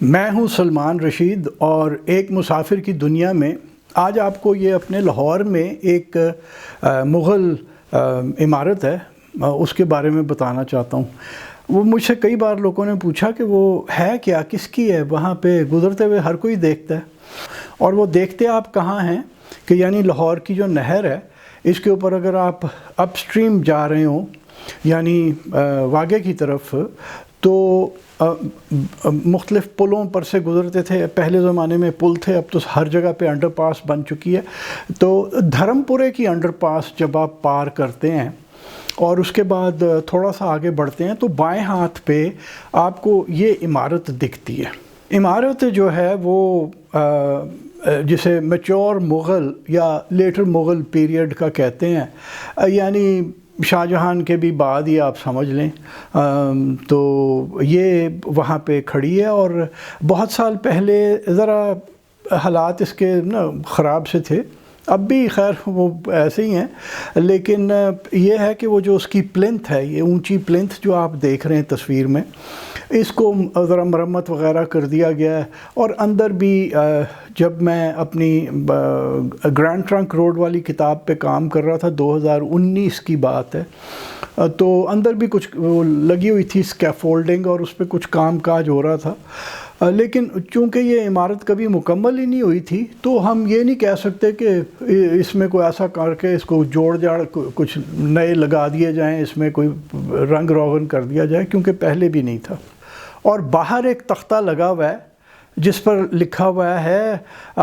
میں ہوں سلمان رشید اور ایک مسافر کی دنیا میں آج آپ کو یہ اپنے لاہور میں ایک مغل عمارت ہے اس کے بارے میں بتانا چاہتا ہوں۔ وہ مجھ سے کئی بار لوگوں نے پوچھا کہ وہ ہے کیا، کس کی ہے، وہاں پہ گزرتے ہوئے ہر کوئی دیکھتا ہے، اور وہ دیکھتے آپ کہاں ہیں کہ یعنی لاہور کی جو نہر ہے اس کے اوپر اگر آپ اپ سٹریم جا رہے ہوں یعنی واگے کی طرف تو مختلف پلوں پر سے گزرتے تھے۔ پہلے زمانے میں پل تھے، اب تو ہر جگہ پہ انڈر پاس بن چکی ہے۔ تو دھرم پورے کی انڈر پاس جب آپ پار کرتے ہیں اور اس کے بعد تھوڑا سا آگے بڑھتے ہیں تو بائیں ہاتھ پہ آپ کو یہ عمارت دکھتی ہے۔ عمارت جو ہے وہ جسے میچور مغل یا لیٹر مغل پیریڈ کا کہتے ہیں، یعنی شاہ جہاں کے بھی بعد ہی آپ سمجھ لیں، تو یہ وہاں پہ کھڑی ہے۔ اور بہت سال پہلے ذرا حالات اس کے خراب سے تھے، اب بھی خیر وہ ایسے ہی ہیں، لیکن یہ ہے کہ وہ جو اس کی پلنتھ ہے، یہ اونچی پلنتھ جو آپ دیکھ رہے ہیں تصویر میں، اس کو ذرا مرمت وغیرہ کر دیا گیا ہے۔ اور اندر بھی جب میں اپنی گرینڈ ٹرنک روڈ والی کتاب پہ کام کر رہا تھا، 2019 کی بات ہے، تو اندر بھی کچھ لگی ہوئی تھی اسکیفولڈنگ اور اس پہ کچھ کام کاج ہو رہا تھا، لیکن چونکہ یہ عمارت کبھی مکمل ہی نہیں ہوئی تھی تو ہم یہ نہیں کہہ سکتے کہ اس میں کوئی ایسا کر کے اس کو جوڑ جاڑ کچھ نئے لگا دیے جائیں، اس میں کوئی رنگ روغن کر دیا جائے، کیونکہ پہلے بھی نہیں تھا۔ اور باہر ایک تختہ لگا ہوا ہے جس پر لکھا ہوا ہے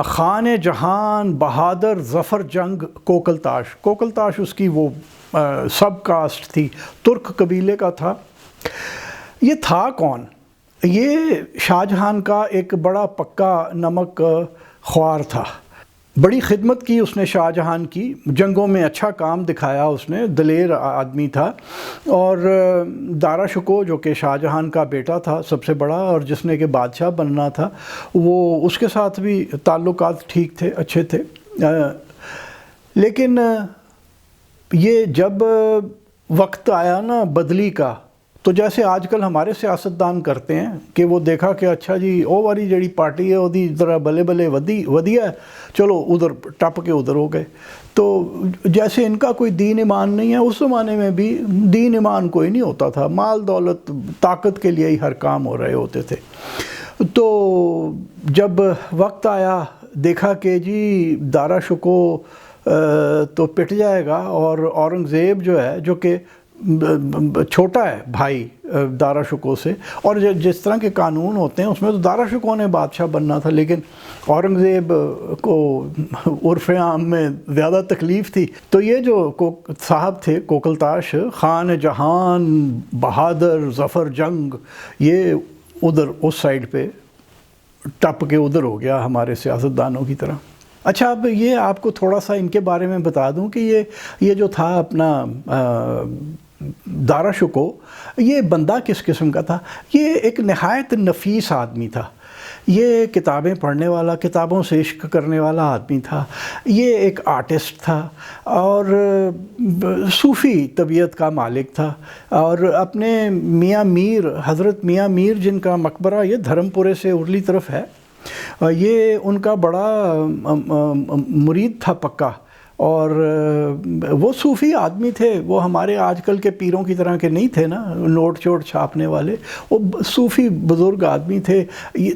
خان جہان بہادر ظفر جنگ کوکلتاش۔ کوکلتاش اس کی وہ سب کاسٹ تھی، ترک قبیلے کا تھا۔ یہ تھا کون؟ یہ شاہ جہاں کا ایک بڑا پکا نمک خوار تھا۔ بڑی خدمت کی اس نے شاہ جہاں کی، جنگوں میں اچھا کام دکھایا، اس نے دلیر آدمی تھا۔ اور دارا شکوہ جو کہ شاہ جہاں کا بیٹا تھا سب سے بڑا اور جس نے کہ بادشاہ بننا تھا، وہ اس کے ساتھ بھی تعلقات ٹھیک تھے، اچھے تھے۔ لیکن یہ جب وقت آیا نا بدلی کا، تو جیسے آج کل ہمارے سیاستدان کرتے ہیں کہ وہ دیکھا کہ اچھا جی او والی جڑی پارٹی ہے وہ ذرا بلے بلے ودیا ہے، چلو ادھر ٹپ کے ادھر ہو گئے۔ تو جیسے ان کا کوئی دین ایمان نہیں ہے، اس زمانے میں بھی دین ایمان کوئی نہیں ہوتا تھا، مال دولت طاقت کے لیے ہی ہر کام ہو رہے ہوتے تھے۔ تو جب وقت آیا دیکھا کہ جی دارا شکوہ تو پٹ جائے گا، اور اورنگزیب جو ہے جو کہ چھوٹا ہے بھائی دارا شکوہ سے، اور جس طرح کے قانون ہوتے ہیں اس میں تو دارا شکوہ نے بادشاہ بننا تھا، لیکن اورنگزیب کو عرف عام میں زیادہ تکلیف تھی۔ تو یہ جو صاحب تھے کوکلتاش، خان جہاں بہادر ظفر جنگ، یہ ادھر اس سائڈ پہ ٹپ کے ادھر ہو گیا ہمارے سیاستدانوں کی طرح۔ اچھا، اب یہ آپ کو تھوڑا سا ان کے بارے میں بتا دوں کہ یہ جو تھا اپنا دارا شکوہ، یہ بندہ کس قسم کا تھا؟ یہ ایک نہایت نفیس آدمی تھا، یہ کتابیں پڑھنے والا، کتابوں سے عشق کرنے والا آدمی تھا، یہ ایک آرٹسٹ تھا اور صوفی طبیعت کا مالک تھا۔ اور اپنے میاں میر، حضرت میاں میر جن کا مقبرہ یہ دھرم پورے سے ارلی طرف ہے، یہ ان کا بڑا مرید تھا پکا، اور وہ صوفی آدمی تھے، وہ ہمارے آج کل کے پیروں کی طرح کے نہیں تھے نا، نوٹ چوٹ چھاپنے والے، وہ صوفی بزرگ آدمی تھے۔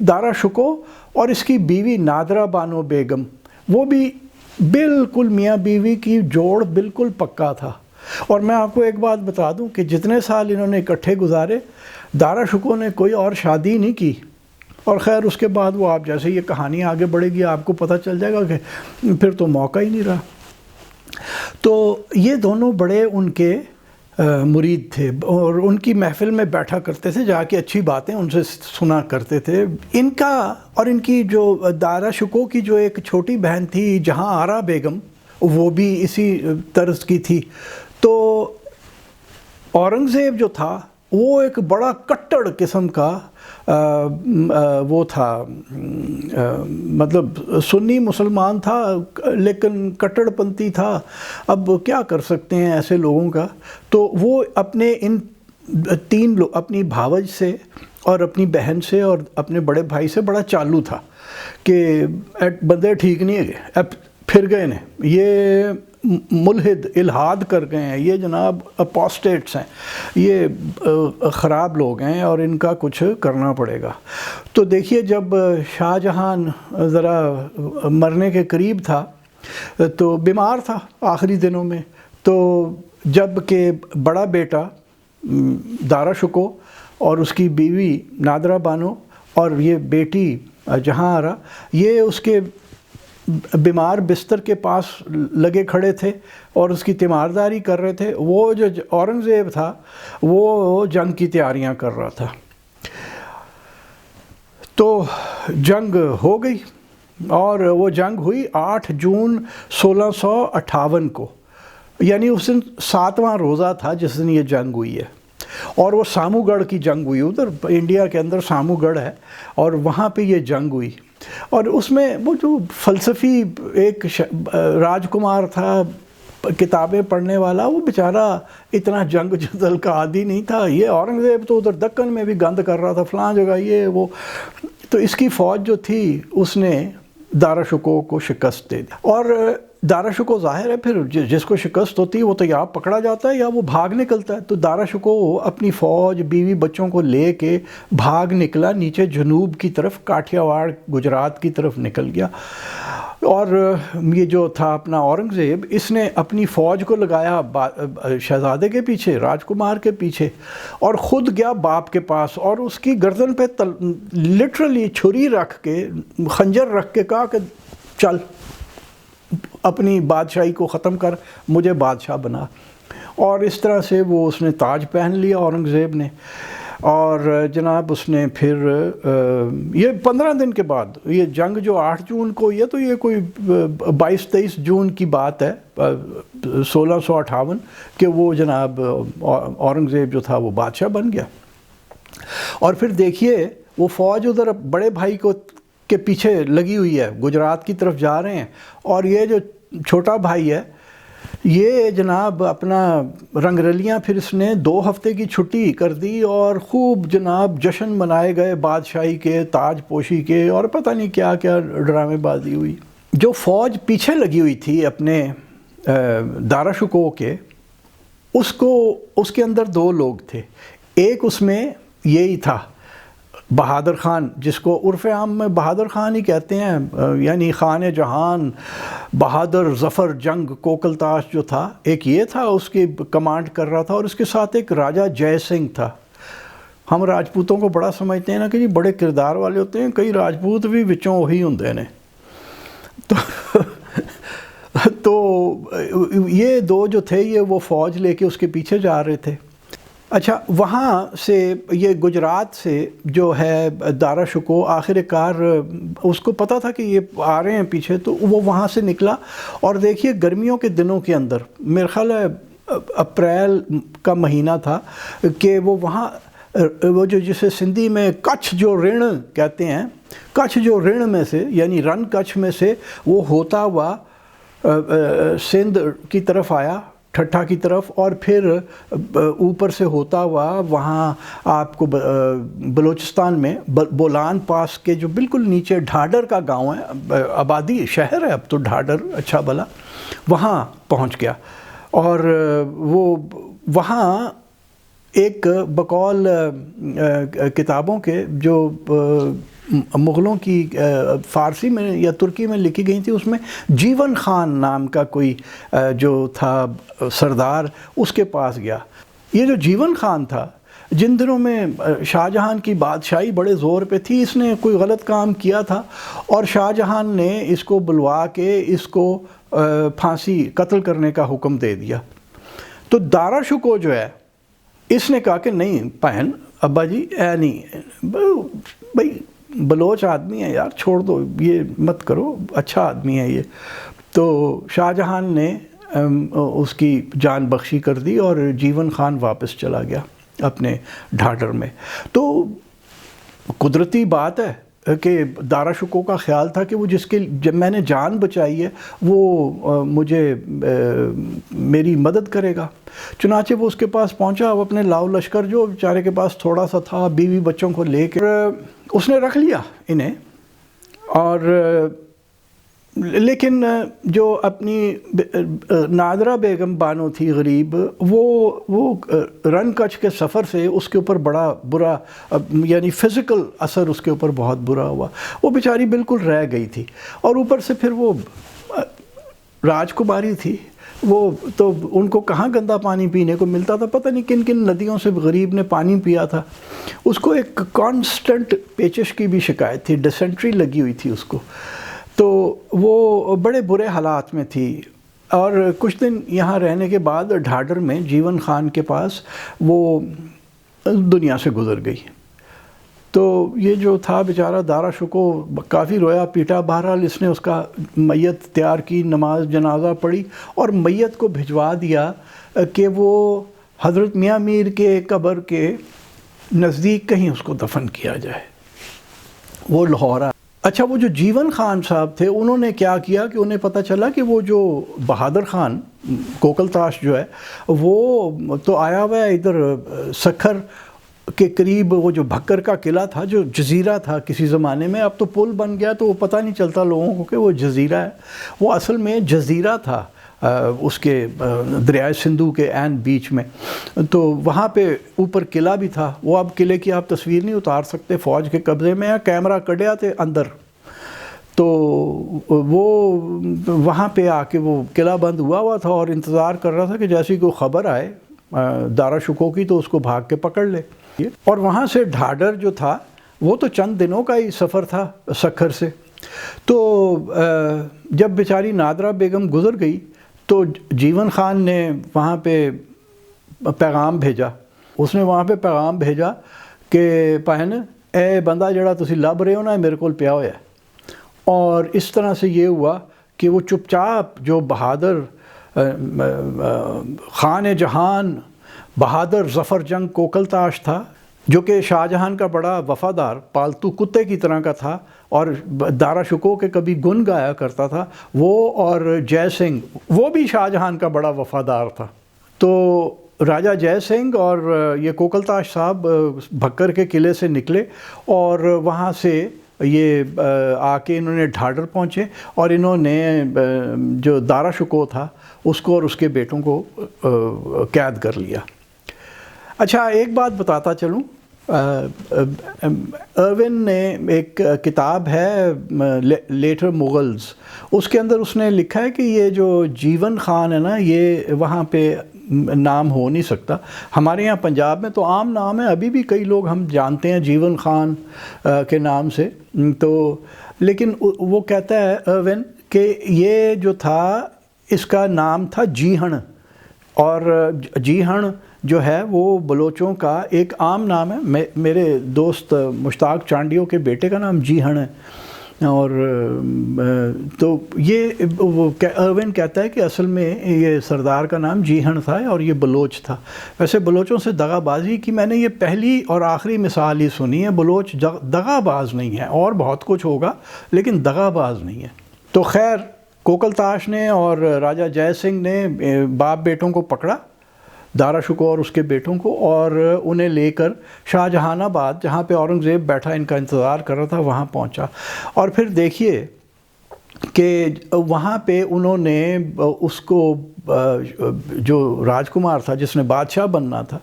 دارا شکوہ اور اس کی بیوی نادرہ بانو بیگم، وہ بھی بالکل میاں بیوی کی جوڑ بالکل پکا تھا۔ اور میں آپ کو ایک بات بتا دوں کہ جتنے سال انہوں نے اکٹھے گزارے، دارا شکوہ نے کوئی اور شادی نہیں کی۔ اور خیر اس کے بعد وہ آپ جیسے یہ کہانی آگے بڑھے گی آپ کو پتہ چل جائے گا کہ پھر تو موقع ہی نہیں رہا۔ تو یہ دونوں بڑے ان کے مرید تھے اور ان کی محفل میں بیٹھا کرتے تھے، جا کے اچھی باتیں ان سے سنا کرتے تھے۔ ان کا اور ان کی جو دارا شکوہ کی جو ایک چھوٹی بہن تھی جہاں آرا بیگم، وہ بھی اسی طرز کی تھی۔ تو اورنگزیب جو تھا وہ ایک بڑا کٹڑ قسم کا وہ تھا، مطلب سنی مسلمان تھا لیکن کٹڑ پنتھی تھا۔ اب کیا کر سکتے ہیں ایسے لوگوں کا؟ تو وہ اپنے ان تین اپنی بھاوج سے اور اپنی بہن سے اور اپنے بڑے بھائی سے بڑا چالو تھا کہ بندے ٹھیک نہیں ہے، اب پھر گئے نے، یہ ملحد الحاد کر گئے ہیں، یہ جناب اپوسٹیٹس ہیں، یہ خراب لوگ ہیں اور ان کا کچھ کرنا پڑے گا۔ تو دیکھیے جب شاہ جہان ذرا مرنے کے قریب تھا تو بیمار تھا آخری دنوں میں، تو جب کہ بڑا بیٹا دارا شکوہ اور اس کی بیوی نادرہ بانو اور یہ بیٹی جہاں آرا، یہ اس کے بیمار بستر کے پاس لگے کھڑے تھے اور اس کی تیمارداری کر رہے تھے، وہ جو اورنگزیب تھا وہ جنگ کی تیاریاں کر رہا تھا۔ تو جنگ ہو گئی اور وہ جنگ ہوئی 8 جون 1658 کو، یعنی اس دن 7واں روزہ تھا جس دن یہ جنگ ہوئی ہے، اور وہ سامو گڑھ کی جنگ ہوئی، ادھر انڈیا کے اندر سامو گڑھ ہے اور وہاں پہ یہ جنگ ہوئی۔ اور اس میں وہ جو فلسفی ایک راجکمار تھا کتابیں پڑھنے والا، وہ بیچارہ اتنا جنگ جدل کا عادی نہیں تھا، یہ اورنگزیب تو ادھر دکن میں بھی گند کر رہا تھا فلاں جگہ یہ وہ، تو اس کی فوج جو تھی اس نے دارا شکوہ کو شکست دے دی، اور دارا شکوہ ظاہر ہے پھر جس کو شکست ہوتی ہے وہ تو یا پکڑا جاتا ہے یا وہ بھاگ نکلتا ہے، تو دارا شکوہ اپنی فوج بیوی بچوں کو لے کے بھاگ نکلا نیچے جنوب کی طرف، کاٹھیا واڑ گجرات کی طرف نکل گیا۔ اور یہ جو تھا اپنا اورنگزیب، اس نے اپنی فوج کو لگایا شہزادے کے پیچھے، راجکمار کے پیچھے، اور خود گیا باپ کے پاس اور اس کی گردن پہ لٹرلی چھری رکھ کے، خنجر رکھ کے کہا کہ چل اپنی بادشاہی کو ختم کر، مجھے بادشاہ بنا۔ اور اس طرح سے وہ اس نے تاج پہن لیا اورنگزیب نے، اور جناب اس نے پھر یہ 15 دن کے بعد یہ جنگ جو 8 جون کو ہوئی ہے، تو یہ کوئی 22-23 جون کی بات ہے 1658 کہ وہ جناب اورنگزیب جو تھا وہ بادشاہ بن گیا۔ اور پھر دیکھیے وہ فوج ادھر بڑے بھائی کو کے پیچھے لگی ہوئی ہے، گجرات کی طرف جا رہے ہیں، اور یہ جو چھوٹا بھائی ہے یہ جناب اپنا رنگ رلیاں، پھر اس نے 2 ہفتے کی چھٹی کر دی اور خوب جناب جشن منائے گئے بادشاہی کے، تاج پوشی کے، اور پتہ نہیں کیا کیا ڈرامے بازی ہوئی۔ جو فوج پیچھے لگی ہوئی تھی اپنے دارا شکوہ کے، اس کے اندر 2 لوگ تھے، ایک اس میں یہی تھا بہادر خان، جس کو عرف عام میں بہادر خان ہی کہتے ہیں، یعنی خان جہان، بہادر ظفر جنگ کوکل تاش جو تھا، ایک یہ تھا اس کی کمانڈ کر رہا تھا، اور اس کے ساتھ ایک راجہ جے سنگھ تھا۔ ہم راجپوتوں کو بڑا سمجھتے ہیں نا کہ جی بڑے کردار والے ہوتے ہیں، کئی راجپوت بھی وچوں وہی ہوندے نے، تو یہ 2 جو تھے یہ وہ فوج لے کے اس کے پیچھے جا رہے تھے۔ اچھا، وہاں سے یہ گجرات سے جو ہے دارا شکوہ آخر کار اس کو پتہ تھا کہ یہ آ رہے ہیں پیچھے، تو وہ وہاں سے نکلا، اور دیکھیے گرمیوں کے دنوں کے اندر، میرا خیال ہے اپریل کا مہینہ تھا، کہ وہ وہاں وہ جو جسے سندھی میں کچھ جو رن کہتے ہیں، کچھ جو رن میں سے یعنی رن کچھ میں سے وہ ہوتا ہوا سندھ کی طرف آیا، ٹھٹھا کی طرف، اور پھر اوپر سے ہوتا ہوا وہاں آپ کو بلوچستان میں بولان پاس کے جو بالکل نیچے ڈھاڈر کا گاؤں ہے، آبادی شہر ہے اب تو ڈھاڈر، اچھا بھلا، وہاں پہنچ گیا۔ اور وہ وہاں ایک بقول کتابوں کے جو مغلوں کی فارسی میں یا ترکی میں لکھی گئی تھی، اس میں جیون خان نام کا کوئی جو تھا سردار، اس کے پاس گیا۔ یہ جو جیون خان تھا، جن دنوں میں شاہ جہان کی بادشاہی بڑے زور پہ تھی، اس نے کوئی غلط کام کیا تھا، اور شاہ جہان نے اس کو بلوا کے اس کو پھانسی قتل کرنے کا حکم دے دیا۔ تو دارا شکوہ جو ہے، اس نے کہا کہ نہیں بہن ابا جی، اے نہیں بھائی، بلوچ آدمی ہے یار، چھوڑ دو، یہ مت کرو، اچھا آدمی ہے یہ۔ تو شاہ جہان نے اس کی جان بخشی کر دی اور جیون خان واپس چلا گیا اپنے ڈھاڈر میں۔ تو قدرتی بات ہے، کہ دارا شکوہ کا خیال تھا کہ وہ جب میں نے جان بچائی ہے وہ مجھے میری مدد کرے گا۔ چنانچہ وہ اس کے پاس پہنچا، وہ اپنے لاؤ لشکر جو بیچارے کے پاس تھوڑا سا تھا، بیوی بچوں کو لے کے اس نے رکھ لیا انہیں، اور لیکن جو اپنی نادرہ بیگم بانو تھی غریب، وہ رن کچھ کے سفر سے اس کے اوپر بڑا برا یعنی فزیکل اثر اس کے اوپر بہت برا ہوا، وہ بیچاری بالکل رہ گئی تھی، اور اوپر سے پھر وہ راجکماری تھی، وہ تو ان کو کہاں گندا پانی پینے کو ملتا تھا، پتہ نہیں کن کن ندیوں سے غریب نے پانی پیا تھا۔ اس کو ایک کانسٹنٹ پیچش کی بھی شکایت تھی، ڈیسنٹری لگی ہوئی تھی اس کو، تو وہ بڑے برے حالات میں تھی، اور کچھ دن یہاں رہنے کے بعد ڈھاڈر میں جیون خان کے پاس وہ دنیا سے گزر گئی۔ تو یہ جو تھا بیچارہ دارا شکوہ کافی رویا پیٹا، بہرحال اس نے اس کا میت تیار کی، نماز جنازہ پڑھی اور میت کو بھجوا دیا کہ وہ حضرت میاں میر کے قبر کے نزدیک کہیں اس کو دفن کیا جائے، وہ لاہور۔ اچھا، وہ جو جیون خان صاحب تھے انہوں نے کیا کیا کہ انہیں پتہ چلا کہ وہ جو بہادر خان کوکل تاش جو ہے وہ تو آیا ہوا ہے ادھر سکھر کے قریب، وہ جو بھکر کا قلعہ تھا جو جزیرہ تھا کسی زمانے میں، اب تو پل بن گیا تو وہ پتہ نہیں چلتا لوگوں کو کہ وہ جزیرہ ہے، وہ اصل میں جزیرہ تھا اس کے دریائے سندھو کے عین بیچ میں، تو وہاں پہ اوپر قلعہ بھی تھا، وہ اب قلعے کی آپ تصویر نہیں اتار سکتے، فوج کے قبضے میں ہے، کیمرہ کڈیا تھے اندر، تو وہ وہاں پہ آ کے وہ قلعہ بند ہوا تھا اور انتظار کر رہا تھا کہ جیسی کوئی خبر آئے دارا شکوہ کی تو اس کو بھاگ کے پکڑ لے، اور وہاں سے ڈھاڈر جو تھا وہ تو چند دنوں کا ہی سفر تھا سکھر سے، تو جب بیچاری نادرہ بیگم گزر گئی تو جیون خان نے وہاں پہ پیغام بھیجا، اس نے وہاں پہ پیغام بھیجا کہ بہن اے بندہ جڑا تسی لب رہے ہو نا میرے کول پیا ہوا ہے، اور اس طرح سے یہ ہوا کہ وہ چپ چاپ جو بہادر خان جہان بہادر ظفر جنگ کوکل تاش تھا، جو کہ شاہ جہان کا بڑا وفادار پالتو کتے کی طرح کا تھا اور دارا شکوہ کے کبھی گن گایا کرتا تھا، وہ اور جے سنگھ وہ بھی شاہ جہان کا بڑا وفادار تھا، تو راجہ جے سنگھ اور یہ کوکل تاش صاحب بھکر کے قلعے سے نکلے اور وہاں سے یہ آ کے انہوں نے ڈھاڈر پہنچے، اور انہوں نے جو دارا شکوہ تھا اس کو اور اس کے بیٹوں کو قید کر لیا۔ اچھا، ایک بات بتاتا چلوں، ارون نے ایک کتاب ہے لیٹر مغلز، اس کے اندر اس نے لکھا ہے کہ یہ جو جیون خان ہے نا یہ وہاں پہ نام ہو نہیں سکتا، ہمارے یہاں پنجاب میں تو عام نام ہے، ابھی بھی کئی لوگ ہم جانتے ہیں جیون خان کے نام سے، تو لیکن وہ کہتا ہے ارون کہ یہ جو تھا اس کا نام تھا جیہن، اور جیہن جو ہے وہ بلوچوں کا ایک عام نام ہے، میرے دوست مشتاق چانڈیوں کے بیٹے کا نام جیہن ہے، اور تو یہ وہ ارون کہتا ہے کہ اصل میں یہ سردار کا نام جیہن تھا اور یہ بلوچ تھا۔ ویسے بلوچوں سے دغا بازی کی میں نے یہ پہلی اور آخری مثال ہی سنی ہے، بلوچ دغا باز نہیں ہے، اور بہت کچھ ہوگا لیکن دغا باز نہیں ہے۔ تو خیر، کوکل تاش نے اور راجہ جے سنگھ نے باپ بیٹوں کو پکڑا، دارا شکوہ اور اس کے بیٹوں کو، اور انہیں لے کر شاہ جہان آباد جہاں پہ اورنگزیب بیٹھا ان کا انتظار کر رہا تھا وہاں پہنچا، اور پھر دیکھیے کہ وہاں پہ انہوں نے اس کو جو راجکمار تھا جس نے بادشاہ بننا تھا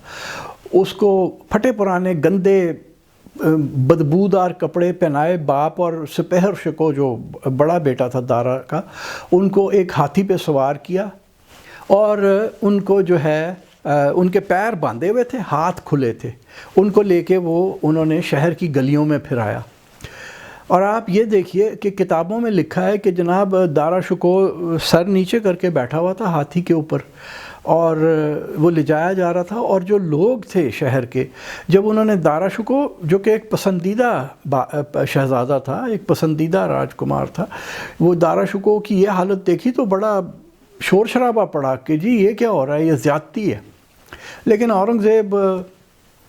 اس کو پھٹے پرانے گندے بدبودار کپڑے پہنائے، باپ اور سپہر شکوہ جو بڑا بیٹا تھا دارا کا ان کو ایک ہاتھی پہ سوار کیا، اور ان کو جو ہے ان کے پیر باندھے ہوئے تھے، ہاتھ کھلے تھے، ان کو لے کے وہ انہوں نے شہر کی گلیوں میں پھرایا، اور آپ یہ دیکھیے کہ کتابوں میں لکھا ہے کہ جناب دارا شکوہ سر نیچے کر کے بیٹھا ہوا تھا ہاتھی کے اوپر، اور وہ لے جایا جا رہا تھا، اور جو لوگ تھے شہر کے جب انہوں نے دارا شکوہ جو کہ ایک پسندیدہ شہزادہ تھا، ایک پسندیدہ راجکمار تھا، وہ دارا شکوہ کی یہ حالت دیکھی تو بڑا شور شرابہ پڑا کہ جی یہ کیا ہو رہا ہے، یہ زیادتی ہے، لیکن اورنگزیب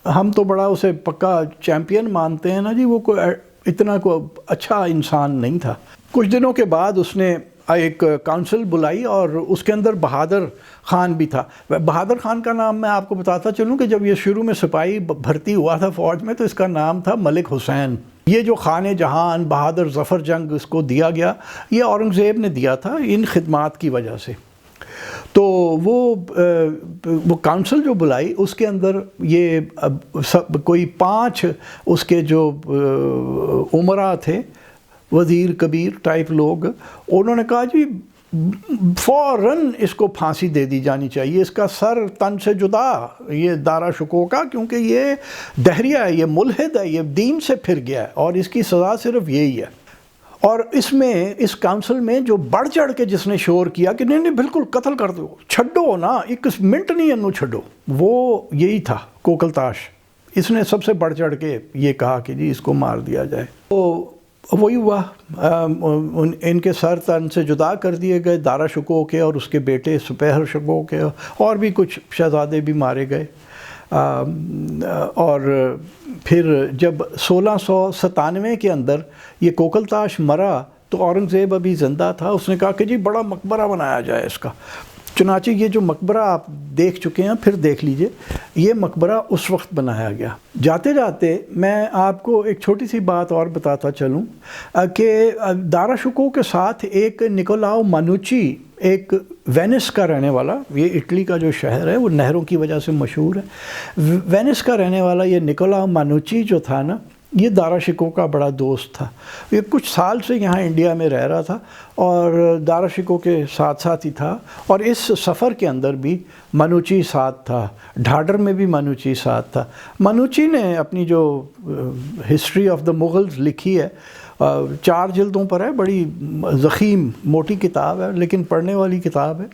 ہم تو بڑا اسے پکا چیمپئن مانتے ہیں نا جی، وہ کوئی اتنا کو اچھا انسان نہیں تھا۔ کچھ دنوں کے بعد اس نے ایک کونسل بلائی اور اس کے اندر بہادر خان بھی تھا۔ بہادر خان کا نام میں آپ کو بتاتا چلوں کہ جب یہ شروع میں سپاہی بھرتی ہوا تھا فوج میں تو اس کا نام تھا ملک حسین۔ یہ جو خان جہان بہادر ظفر جنگ اس کو دیا گیا، یہ اورنگزیب نے دیا تھا ان خدمات کی وجہ سے۔ تو وہ کونسل جو بلائی اس کے اندر یہ کوئی 5 اس کے جو امراء تھے، وزیر کبیر ٹائپ لوگ، انہوں نے کہا جی فوراً اس کو پھانسی دے دی جانی چاہیے، اس کا سر تن سے جدا، یہ دارا شکوکا، کیونکہ یہ دہریہ ہے، یہ ملحد ہے، یہ دین سے پھر گیا ہے اور اس کی سزا صرف یہی ہے۔ اور اس میں اس کونسل میں جو بڑھ چڑھ کے جس نے شور کیا کہ نہیں بالکل قتل کر دو، چھڈو نا، 1 منٹ نہیں انہوں چھڈو، وہ یہی تھا کوکل تاش۔ اس نے سب سے بڑھ چڑھ کے یہ کہا کہ جی اس کو مار دیا جائے۔ تو وہی ہوا، ان کے سر تن سے جدا کر دیے گئے، دارا شکوہ کے اور اس کے بیٹے سپہر شکوہ کے، اور بھی کچھ شہزادے بھی مارے گئے۔ اور پھر جب 1697 کے اندر یہ کوکل تاش مرا تو اورنگزیب ابھی زندہ تھا، اس نے کہا کہ جی بڑا مقبرہ بنایا جائے اس کا۔ چنانچہ یہ جو مقبرہ آپ دیکھ چکے ہیں پھر دیکھ لیجئے، یہ مقبرہ اس وقت بنایا گیا۔ جاتے جاتے میں آپ کو ایک چھوٹی سی بات اور بتاتا چلوں کہ دارا شکوہ کے ساتھ ایک نکولاؤ مانوچی، ایک وینس کا رہنے والا، یہ اٹلی کا جو شہر ہے وہ نہروں کی وجہ سے مشہور ہے، وینس کا رہنے والا یہ نکولاؤ مانوچی جو تھا نا، یہ دارا شکوہ کا بڑا دوست تھا۔ یہ کچھ سال سے یہاں انڈیا میں رہ رہا تھا اور دارا شکوہ کے ساتھ ساتھ ہی تھا، اور اس سفر کے اندر بھی مانوچی ساتھ تھا، ڈھاڈر میں بھی مانوچی ساتھ تھا۔ مانوچی نے اپنی جو ہسٹری آف دا مغلز لکھی ہے، 4 جلدوں پر ہے، بڑی ضخیم موٹی کتاب ہے لیکن پڑھنے والی کتاب ہے۔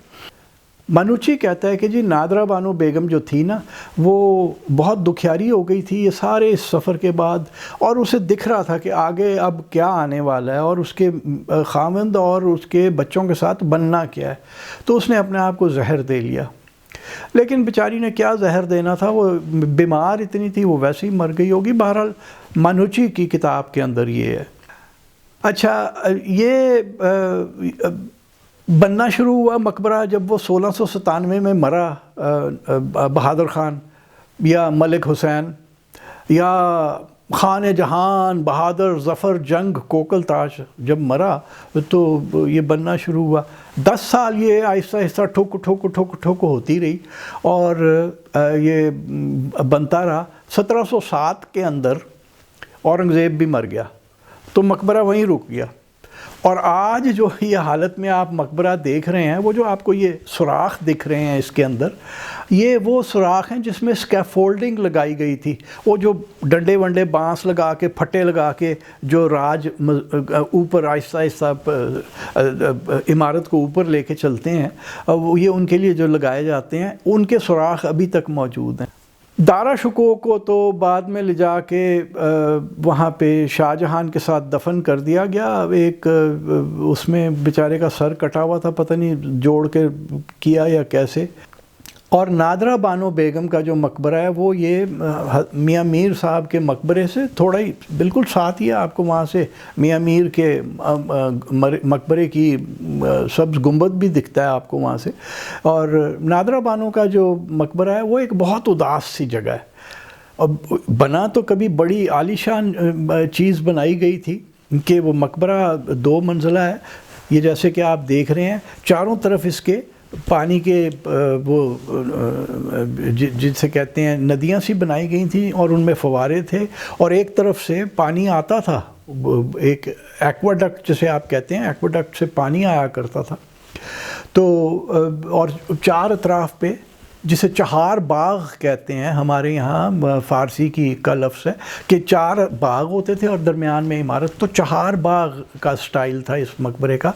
مانوچی کہتا ہے کہ جی نادرا بانو بیگم جو تھی نا، وہ بہت دکھیاری ہو گئی تھی یہ سارے اس سفر کے بعد، اور اسے دکھ رہا تھا کہ آگے اب کیا آنے والا ہے اور اس کے خاوند اور اس کے بچوں کے ساتھ بننا کیا ہے، تو اس نے اپنے آپ کو زہر دے لیا۔ لیکن بیچاری نے کیا زہر دینا تھا، وہ بیمار اتنی تھی، وہ ویسے ہی مر گئی ہوگی۔ بہرحال مانوچی کی کتاب کے اندر یہ ہے۔ اچھا، یہ بننا شروع ہوا مقبرہ جب وہ 1697 میں مرا بہادر خان یا ملک حسین یا خان جہان بہادر ظفر جنگ کوکل تاش جب مرا تو یہ بننا شروع ہوا۔ 10 سال یہ آہستہ آہستہ ٹھوک ہوتی رہی اور یہ بنتا رہا۔ 1707 کے اندر اورنگزیب بھی مر گیا تو مقبرہ وہیں رک گیا، اور آج جو یہ حالت میں آپ مقبرہ دیکھ رہے ہیں، وہ جو آپ کو یہ سوراخ دکھ رہے ہیں اس کے اندر، یہ وہ سوراخ ہیں جس میں اسکیفولڈنگ لگائی گئی تھی، وہ جو ڈنڈے ونڈے بانس لگا کے پھٹے لگا کے جو راج اوپر آہستہ آہستہ عمارت کو اوپر لے کے چلتے ہیں، یہ ان کے لیے جو لگائے جاتے ہیں، ان کے سوراخ ابھی تک موجود ہیں۔ دارا شکوہ کو تو بعد میں لے جا کے وہاں پہ شاہ جہان کے ساتھ دفن کر دیا گیا۔ ایک اس میں بیچارے کا سر کٹا ہوا تھا، پتہ نہیں جوڑ کے کیا یا کیسے۔ اور نادرا بانو بیگم کا جو مقبرہ ہے وہ یہ میاں میر صاحب کے مقبرے سے تھوڑا ہی بالکل ساتھ ہی ہے، آپ کو وہاں سے میاں میر کے مقبرے کی سبز گنبد بھی دکھتا ہے آپ کو وہاں سے۔ اور نادرا بانو کا جو مقبرہ ہے وہ ایک بہت اداس سی جگہ ہے، اور بنا تو کبھی بڑی عالیشان چیز بنائی گئی تھی کہ وہ مقبرہ 2 منزلہ ہے، یہ جیسے کہ آپ دیکھ رہے ہیں، چاروں طرف اس کے پانی کے وہ جن سے کہتے ہیں ندیاں سی بنائی گئی تھیں اور ان میں فوارے تھے، اور ایک طرف سے پانی آتا تھا، ایک ایکواڈکٹ جسے آپ کہتے ہیں، ایکواڈکٹ سے پانی آیا کرتا تھا۔ تو اور 4 اطراف پہ، جسے چہار باغ کہتے ہیں، ہمارے یہاں فارسی کی کا لفظ ہے کہ 4 باغ ہوتے تھے اور درمیان میں عمارت، تو چہار باغ کا سٹائل تھا اس مقبرے کا۔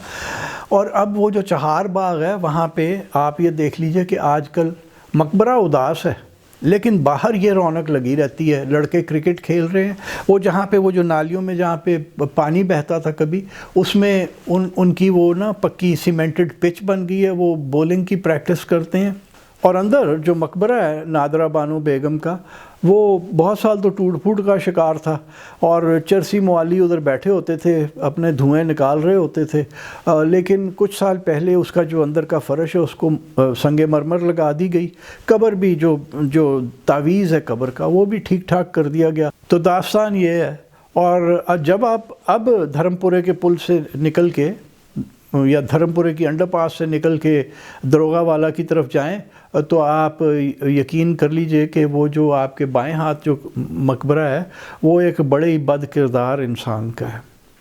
اور اب وہ جو چہار باغ ہے وہاں پہ آپ یہ دیکھ لیجئے کہ آج کل مقبرہ اداس ہے لیکن باہر یہ رونق لگی رہتی ہے، لڑکے کرکٹ کھیل رہے ہیں، وہ جہاں پہ وہ جو نالیوں میں جہاں پہ پانی بہتا تھا کبھی، اس میں ان کی وہ نا پکی سیمنٹڈ پچ بن گئی ہے، وہ بولنگ کی پریکٹس کرتے ہیں، اور اندر جو مقبرہ ہے نادرہ بانو بیگم کا، وہ بہت سال تو ٹوٹ پھوٹ کا شکار تھا، اور چرسی موالی ادھر بیٹھے ہوتے تھے، اپنے دھوئیں نکال رہے ہوتے تھے، لیکن کچھ سال پہلے اس کا جو اندر کا فرش ہے اس کو سنگ مرمر لگا دی گئی، قبر بھی جو تعویذ ہے قبر کا وہ بھی ٹھیک ٹھاک کر دیا گیا۔ تو داستان یہ ہے۔ اور جب آپ اب دھرم پورے کے پل سے نکل کے یا دھرم پورے کی انڈر پاس سے نکل کے دروگہ والا کی طرف جائیں تو آپ یقین کر لیجئے کہ وہ جو آپ کے بائیں ہاتھ جو مقبرہ ہے وہ ایک بڑے ہی بد کردار انسان کا ہے۔